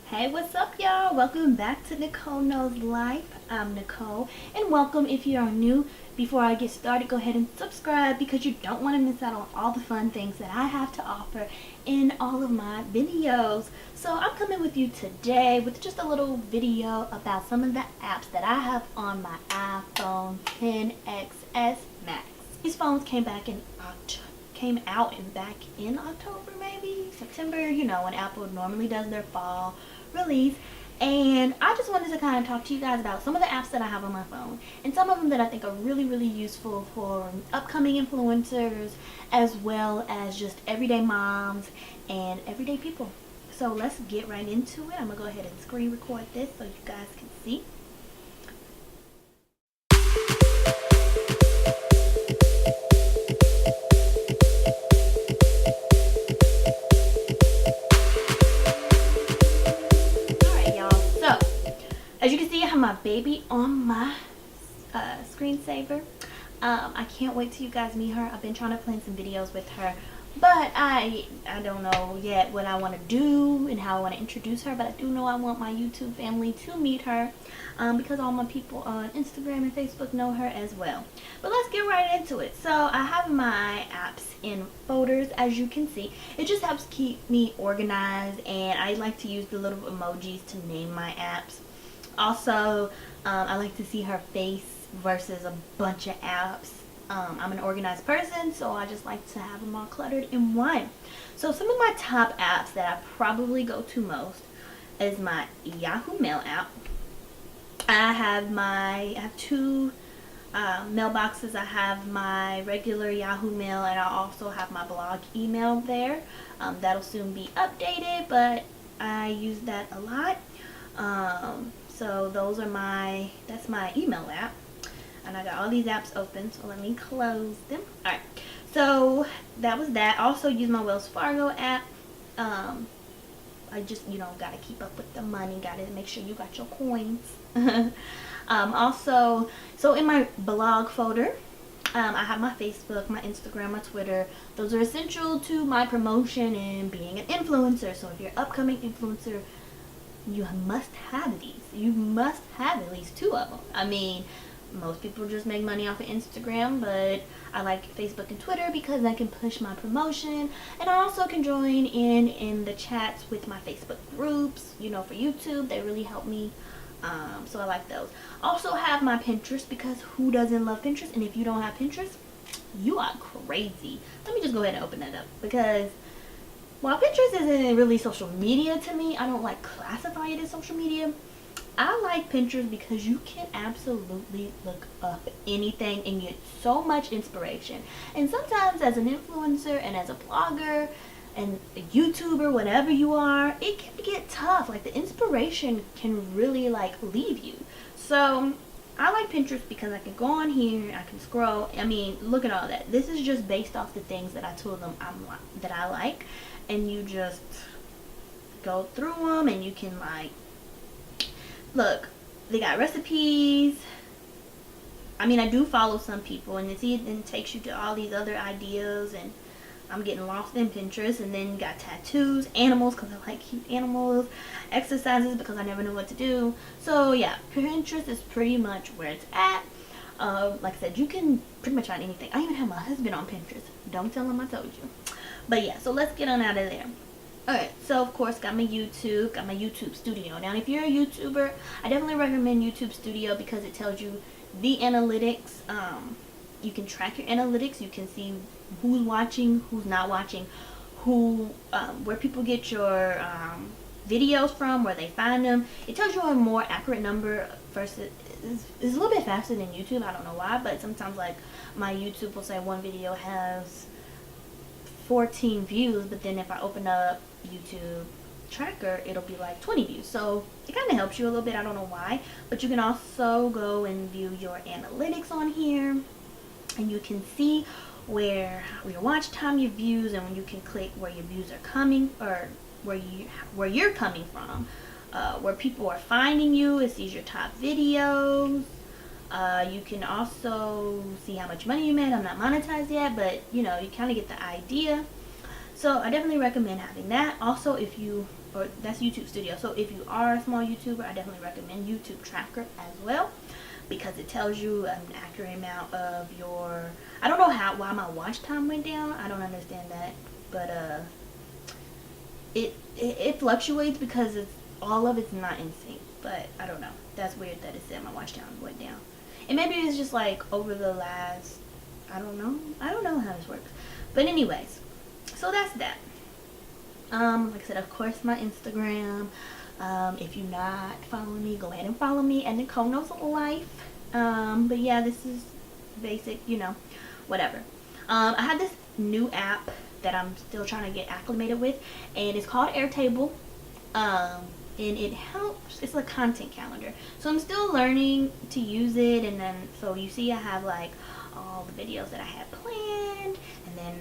Hey, what's up, y'all? Welcome back to Nicole Knows Life. I'm Nicole, and welcome if you are new. Before I get started, go ahead and subscribe because you don't want to miss out on all the fun things that I have to offer in all of my videos. So I'm coming with you today with just a little video about some of the apps that I have on my iPhone XS Max. These phones came out back in October, maybe September, when Apple normally does their fall release. And I just wanted to kind of talk to you guys about some of the apps that I have on my phone and some of them that I think are really useful for upcoming influencers as well as just everyday moms and everyday people. So let's get right into it. I'm gonna go ahead and screen record this so you guys can see. As you can see, I have my baby on my screensaver. I can't wait till you guys meet her. I've been trying to plan some videos with her, but I don't know yet what I want to do and how I want to introduce her, but I do know I want my YouTube family to meet her because all my people on Instagram and Facebook know her as well. But let's get right into it. So I have my apps in folders, as you can see. It just helps keep me organized, and I like to use the little emojis to name my apps. Also, I like to see her face versus a bunch of apps. I'm an organized person, so I just like to have them all cluttered in one. So some of my top apps that I probably go to most is my Yahoo Mail app. I have two mailboxes. I have my regular Yahoo Mail, and I also have my blog email there. That'll soon be updated, but I use that a lot. So that's my email app, and I got all these apps open, so let me close them. Alright, so that was that. Also use my Wells Fargo app. I just, gotta keep up with the money, gotta make sure you got your coins. Also, so in my blog folder, I have my Facebook, my Instagram, my Twitter. Those are essential to my promotion and being an influencer. So if you're an upcoming influencer, you must have these. You must have at least two of them. I mean, most people just make money off of Instagram, but I like Facebook and Twitter because I can push my promotion, and I also can join in the chats with my Facebook groups. For YouTube, they really help me. So I like those. Also have my Pinterest, because who doesn't love Pinterest? And if you don't have Pinterest, you are crazy. Let me just go ahead and open that up, because while Pinterest isn't really social media to me, I don't classify it as social media. I like Pinterest because you can absolutely look up anything and get so much inspiration. And sometimes as an influencer and as a blogger and a YouTuber, whatever you are, it can get tough. The inspiration can really leave you. So I like Pinterest because I can go on here, I can scroll. I mean, look at all that. This is just based off the things that I told them that I like. And you just go through them, and you can look, they got recipes. I mean, I do follow some people, and it takes you to all these other ideas, and I'm getting lost in Pinterest. And then you got tattoos, animals, because I like cute animals, exercises, because I never know what to do. So yeah, Pinterest is pretty much where it's at. Like I said, you can pretty much find anything. I even have my husband on Pinterest. Don't tell him I told you. But yeah, so let's get on out of there. Alright, so of course got my YouTube Studio. Now if you're a YouTuber, I definitely recommend YouTube Studio because it tells you the analytics. You can track your analytics. You can see who's watching, who's not watching, where people get your videos from, where they find them. It tells you a more accurate number versus it's a little bit faster than YouTube. I don't know why, but sometimes my YouTube will say one video has 14 views, but then if I open up YouTube tracker, it'll be 20 views. So it kind of helps you a little bit. I don't know why, but you can also go and view your analytics on here, and you can see where your watch time, your views, and when you can click where your views are coming, or where you're coming from, where people are finding you. It sees your top videos. You can also see how much money you made. I'm not monetized yet, but you kind of get the idea. So I definitely recommend having that. Also, if you or that's YouTube Studio. So if you are a small YouTuber, I definitely recommend YouTube Tracker as well, because it tells you an accurate amount of your, I don't know why my watch time went down. I don't understand that, but it fluctuates because all of it's not in sync. But I don't know. That's weird that it said my watch time went down. And maybe it's just like over the last, I don't know how this works. But anyways, so that's that. Like I said, of course, my Instagram. If you're not following me, go ahead and follow me at Nicole Knows Life. But yeah, this is basic, whatever. I have this new app that I'm still trying to get acclimated with, and it's called Airtable. And it helps, it's a content calendar. So I'm still learning to use it, and then, so you see I have like all the videos that I had planned, and then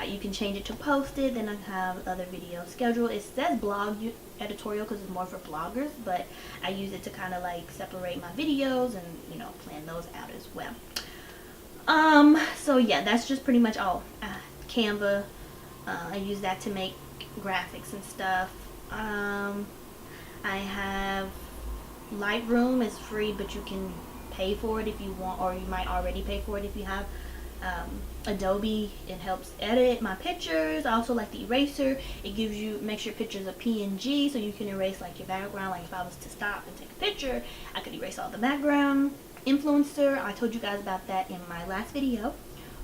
you can change it to posted, then I have other videos scheduled. It says blog editorial because it's more for bloggers, but I use it to kind of like separate my videos and, plan those out as well. So yeah, that's just pretty much all. Canva, I use that to make graphics and stuff. I have Lightroom. Is free, but you can pay for it if you want, or you might already pay for it if you have Adobe. It helps edit my pictures. I also like the eraser. It makes your pictures a PNG, so you can erase like your background. Like if I was to stop and take a picture, I could erase all the background. Influncer, I told you guys about that in my last video,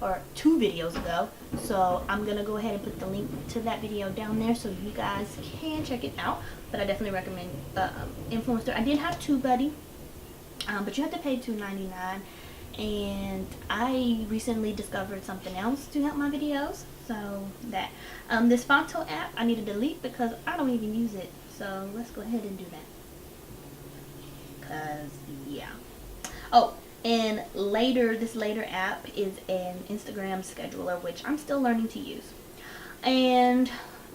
or 2 videos ago. So I'm gonna go ahead and put the link to that video down there so you guys can check it out. But I definitely recommend Influncer. I did have TubeBuddy, but you have to pay $2.99. And I recently discovered something else to help my videos. So that this Fonto app I need to delete because I don't even use it. So let's go ahead and do that. Cause yeah. Oh, and this later app is an Instagram scheduler, which I'm still learning to use. And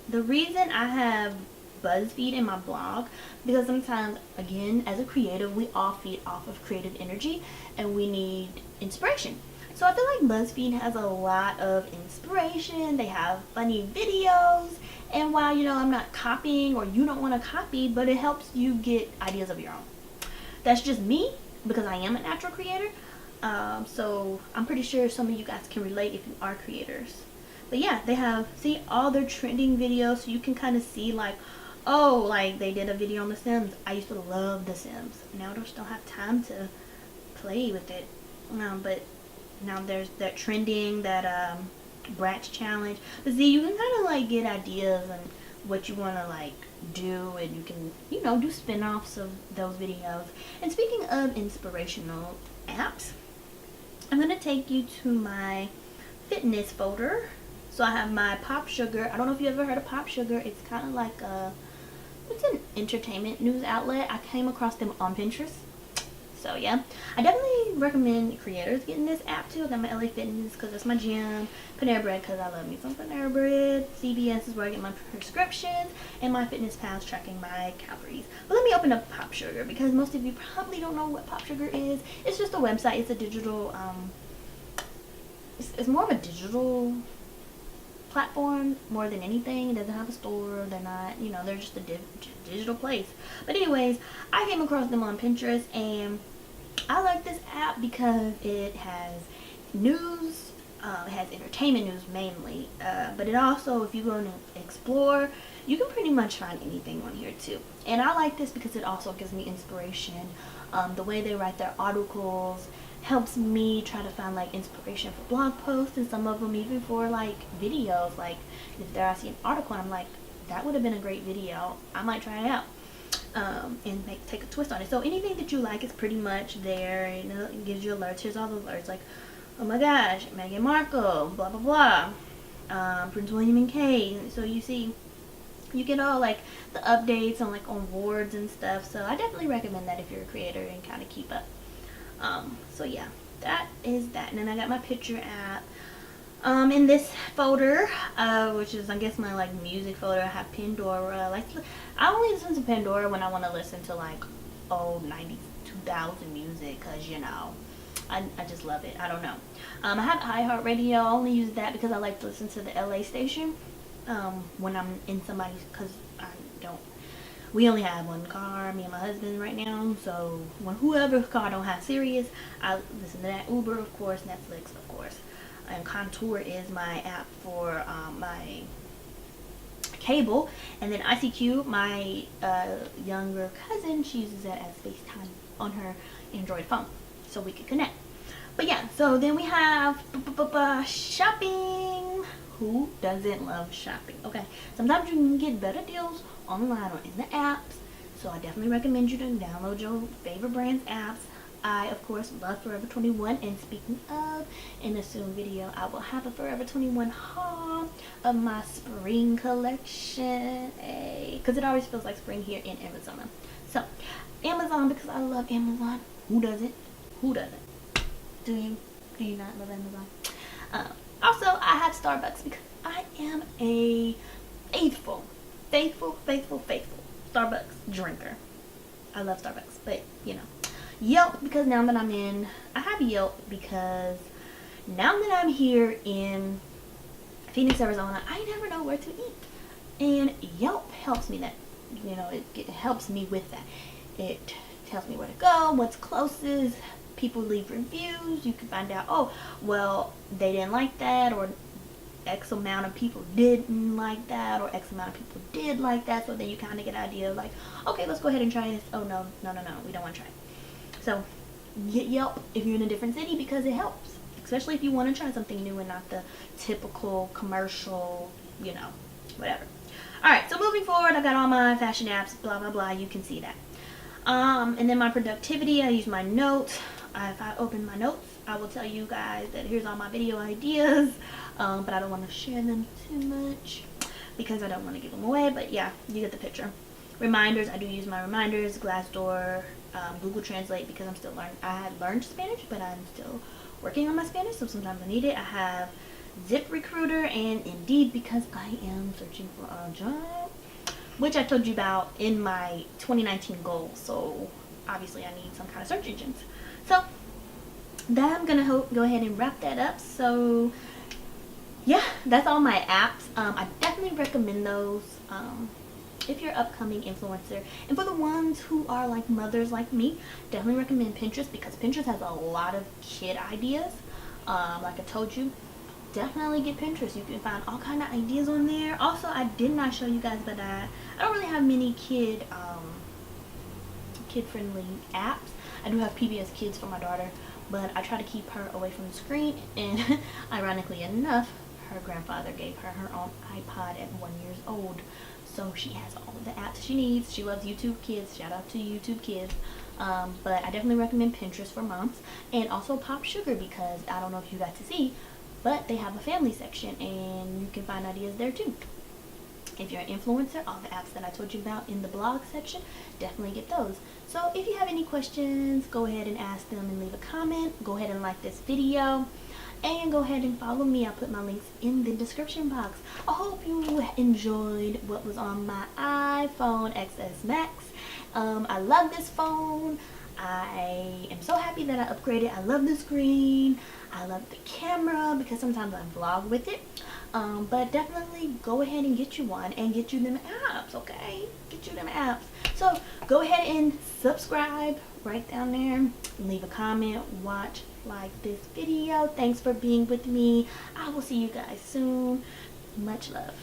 the reason I have BuzzFeed in my blog, because sometimes, again, as a creative, we all feed off of creative energy and we need inspiration. So I feel like BuzzFeed has a lot of inspiration. They have funny videos, and while I'm not copying, or you don't want to copy, but it helps you get ideas of your own. That's just me, because I am a natural creator. So I'm pretty sure some of you guys can relate if you are creators. But yeah, they have, see, all their trending videos, so you can kind of see like, oh, like they did a video on The Sims. I used to love The Sims. Now I just don't have time to play with it. But now there's that trending, that Bratch challenge. But see, you can kind of like get ideas and what you want to like do, and you can, do spin-offs of those videos. And speaking of inspirational apps, I'm going to take you to my fitness folder. So I have my Pop Sugar. I don't know if you ever heard of Pop Sugar. It's kind of like it's an entertainment news outlet. I came across them on Pinterest. So yeah, I definitely recommend creators getting this app too. I got my LA Fitness because that's my gym. Panera Bread because I love me some Panera Bread. CVS is where I get my prescriptions. And my Fitness Pal's tracking my calories. But let me open up Pop Sugar because most of you probably don't know what Pop Sugar is. It's just a website. It's a digital, it's more of a digital platform more than anything. It doesn't have a store. They're not, they're just a digital place. But anyways, I came across them on Pinterest, and I like this app because it has news. It has entertainment news mainly, but it also, if you go and explore, you can pretty much find anything on here too. And I like this because it also gives me inspiration. The way they write their articles helps me try to find like inspiration for blog posts, and some of them even for like videos. Like if there I see an article and I'm like, that would have been a great video, I might try it out, and take a twist on it. So anything that you like is pretty much there. It gives you alerts. Here's all the alerts, like, oh my gosh, Meghan Markle, blah blah blah, Prince William and Kate. So you see, you get all like the updates on like on awards and stuff. So I definitely recommend that if you're a creator and kind of keep up. So yeah, that is that. And then I got my picture app. In this folder, which is, I guess, my like music folder, I have Pandora. Like, I only listen to Pandora when I want to listen to like old 90s, 2000 music, cause I just love it. I don't know. I have iHeartRadio. I only use that because I like to listen to the LA station when I'm in somebody's, cause I don't We only have one car, me and my husband right now. So when whoever's car don't have Sirius, I listen to that. Uber, of course, Netflix, of course. And Contour is my app for my cable. And then ICQ, my younger cousin, she uses that as FaceTime on her Android phone, so we could connect. But yeah, so then we have shopping. Who doesn't love shopping? Okay, sometimes you can get better deals online or in the apps, so I definitely recommend you to download your favorite brand's apps. I, of course, love Forever 21, and speaking of, in a soon video, I will have a Forever 21 haul of my spring collection, because it always feels like spring here in Arizona. So, Amazon, because I love Amazon. Who doesn't? Who doesn't? Do you? Do you not love Amazon? Also, I have Starbucks because I am a faithful Starbucks drinker. I love Starbucks, but you know. Yelp, because now that I have Yelp because now that I'm here in Phoenix, Arizona, I never know where to eat. And Yelp helps me it helps me with that. It tells me where to go, what's closest. People leave reviews. You can find out, oh, well, they didn't like that, or X amount of people didn't like that, or X amount of people did like that. So then you kind of get an idea of like, okay, let's go ahead and try this. Oh, no, we don't want to try it. So get Yelp if you're in a different city because it helps, especially if you want to try something new and not the typical commercial, whatever. Alright, so moving forward, I got all my fashion apps, blah, blah, blah. You can see that. And then my productivity, I use my notes. If I open my notes, I will tell you guys that here's all my video ideas, but I don't want to share them too much because I don't want to give them away, but yeah, you get the picture. Reminders, I do use my reminders, Glassdoor, Google Translate, because I'm still learning. I had learned Spanish, but I'm still working on my Spanish, so sometimes I need it. I have ZipRecruiter and Indeed because I am searching for a job, which I told you about in my 2019 goal. So obviously I need some kind of search engines. So that I'm gonna go ahead and wrap that up. So yeah, that's all my apps. I definitely recommend those if you're upcoming influencer. And for the ones who are like mothers like me, definitely recommend Pinterest because Pinterest has a lot of kid ideas. Like I told you, definitely get Pinterest. You can find all kind of ideas on there. Also, I did not show you guys, but I don't really have many kid friendly apps. I do have PBS Kids for my daughter, but I try to keep her away from the screen. And ironically enough, her grandfather gave her her own iPod at 1 year old, so she has all of the apps she needs. She loves YouTube Kids. Shout out to YouTube Kids. But I definitely recommend Pinterest for moms, and also Pop Sugar because I don't know if you got to see, but they have a family section and you can find ideas there too. If you're an influencer, all the apps that I told you about in the blog section, definitely get those. So if you have any questions, go ahead and ask them and leave a comment. Go ahead and like this video and go ahead and follow me. I'll put my links in the description box. I hope you enjoyed what was on my iPhone XS Max. I love this phone. I am so happy that I upgraded. I love the screen. I love the camera because sometimes I vlog with it. But definitely go ahead and get you one and get you them apps, okay? Get you them apps. So go ahead and subscribe right down there. Leave a comment. Watch, like this video. Thanks for being with me. I will see you guys soon. Much love.